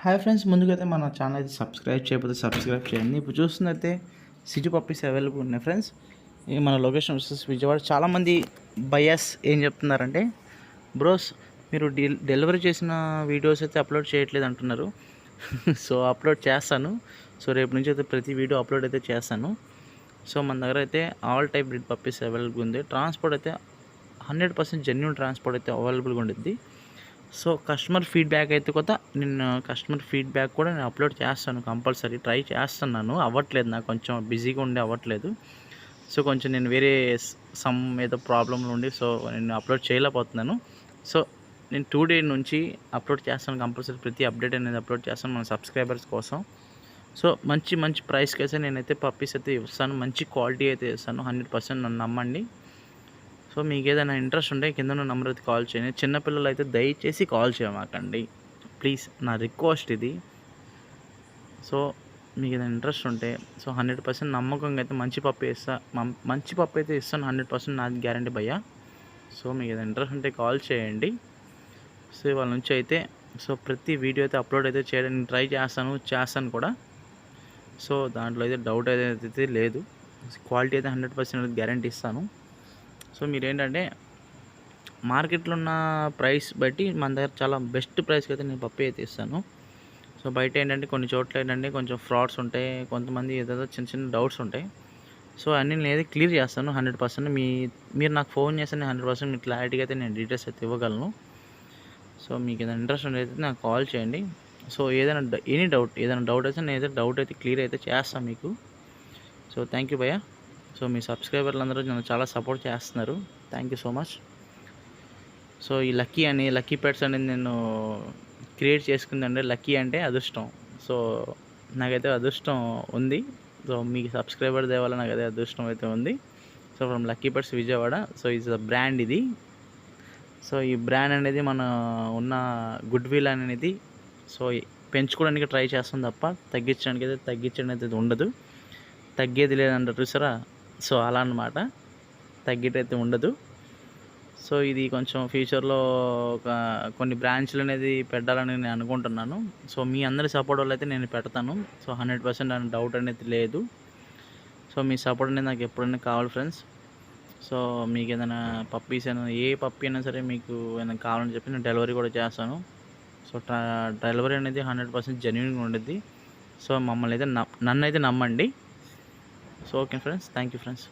Hi friends, ముందుకైతే మన channel అయితే సబ్స్క్రైబ్ చేయకపోతే సబ్స్క్రైబ్ చేయండి. ఇప్పుడు చూస్తున్నైతే సిటీ పప్పీస్ అవైలబుల్ ఉన్నాయి ఫ్రెండ్స్. ఇది మన లొకేషన్ వచ్చేసి విజయవాడ. చాలామంది బయర్స్ ఏం చెప్తున్నారంటే, బ్రోస్ మీరు డెలివరీ చేసిన వీడియోస్ అయితే అప్లోడ్ చేయట్లేదు అంటున్నారు. సో అప్లోడ్ చేస్తాను. సో రేపు నుంచి అయితే ప్రతి వీడియో అప్లోడ్ అయితే చేస్తాను. సో మన దగ్గర అయితే all type breed puppies available ఉంది. ట్రాన్స్పోర్ట్ అయితే 100% జెన్యూన్ ట్రాన్స్పోర్ట్ అయితే అవైలబుల్గా ఉంటుంది. సో కస్టమర్ ఫీడ్బ్యాక్ అయితే కొత్త నేను కస్టమర్ ఫీడ్బ్యాక్ కూడా నేను అప్లోడ్ చేస్తాను. కంపల్సరీ ట్రై చేస్తున్నాను. అవ్వట్లేదు, నాకు కొంచెం బిజీగా ఉండి అవ్వట్లేదు. సో కొంచెం నేను వేరే సమ్ ఏదో ప్రాబ్లంలో ఉండి సో నేను అప్లోడ్ చేయలేకపోతున్నాను. సో నేను 2 days నుంచి అప్లోడ్ చేస్తాను. కంపల్సరీ ప్రతి అప్డేట్ అనేది అప్లోడ్ చేస్తాను మన సబ్స్క్రైబర్స్ కోసం. సో మంచి మంచి ప్రైస్కి అయితే నేనైతే పప్పీస్ అయితే ఇస్తాను. మంచి క్వాలిటీ అయితే ఇస్తాను. 100% నన్ను నమ్మండి. సో మీకు ఏదైనా ఇంట్రెస్ట్ ఉంటే కింద ఉన్న నెంబర్ అయితే కాల్ చేయండి. చిన్నపిల్లలు అయితే దయచేసి కాల్ చేయమాకండి ప్లీజ్, నా రిక్వెస్ట్ ఇది. సో మీకు ఏదైనా ఇంట్రెస్ట్ ఉంటే సో 100% నమ్మకంగా అయితే మంచి పప్పు మంచి పప్పు అయితే ఇస్తాను. 100% నాది గ్యారంటీ భయ్యా. సో మీకు ఏదైనా ఇంట్రెస్ట్ ఉంటే కాల్ చేయండి. సో వాళ్ళ నుంచి అయితే సో ప్రతి వీడియో అయితే అప్లోడ్ అయితే చేయడానికి ట్రై చేస్తాను కూడా. సో దాంట్లో అయితే డౌట్ అయితే లేదు. క్వాలిటీ అయితే 100% గ్యారంటీ ఇస్తాను. సో మీరేంటంటే మార్కెట్లో ఉన్న ప్రైస్ బట్టి మన దగ్గర చాలా బెస్ట్ ప్రైస్కి అయితే నేను పప్పు అయితే ఇస్తాను. సో బయట ఏంటంటే కొన్ని చోట్ల ఏంటంటే కొంచెం ఫ్రాడ్స్ ఉంటాయి, కొంతమంది ఏదో చిన్న చిన్న డౌట్స్ ఉంటాయి. సో అన్నీ నేను క్లియర్ చేస్తాను 100%. మీరు నాకు ఫోన్ చేస్తే నేను 100% మీకు క్లారిటీగా అయితే నేను డీటెయిల్స్ అయితే ఇవ్వగలను. సో మీకు ఏదైనా ఇంట్రెస్ట్ ఉండేది నాకు కాల్ చేయండి. సో ఏదైనా ఏదైనా డౌట్ అయితే నేను డౌట్ అయితే క్లియర్ అయితే చేస్తాను మీకు. సో థ్యాంక్ యూ భయ్యా. సో మీ సబ్స్క్రైబర్లు అందరూ నన్ను చాలా సపోర్ట్ చేస్తున్నారు. Thank you so much. So ఈ లక్కీ పెట్స్ అనేది నేను క్రియేట్ చేసుకుందంటే లక్కీ అంటే అదృష్టం. సో నాకైతే అదృష్టం ఉంది. సో మీకు సబ్స్క్రైబర్ దేవాల నాకు అదే అదృష్టం అయితే ఉంది. So from lucky pets Vijayawada. So it's a brand ఇది. సో ఈ బ్రాండ్ అనేది మన ఉన్న గుడ్ విల్ అనేది సో పెంచుకోవడానికి ట్రై చేస్తాం తప్ప తగ్గించడానికి అయితే ఉండదు. తగ్గేది లేదంటారు చూసారా, సో అలా అన్నమాట. తగ్గేటైతే ఉండదు. సో ఇది కొంచెం ఫ్యూచర్లో కొన్ని బ్రాంచ్లు అనేది పెట్టాలని నేను అనుకుంటున్నాను. సో మీ అందరి సపోర్ట్ వల్ల అయితే నేను పెడతాను. సో 100% అని డౌట్ అనేది లేదు. సో మీ సపోర్ట్ అనేది నాకు ఎప్పుడైనా కావాలి ఫ్రెండ్స్. సో మీకు ఏదైనా పప్పీస్ అయినా ఏ పప్పీ అయినా సరే మీకు ఏదైనా కావాలని చెప్పి నేను డెలివరీ కూడా చేస్తాను. సో డెలివరీ అనేది 100% జెన్యూన్గా ఉండేది. సో మమ్మల్ని అయితే నన్ను అయితే నమ్మండి. So okay friends, thank you friends.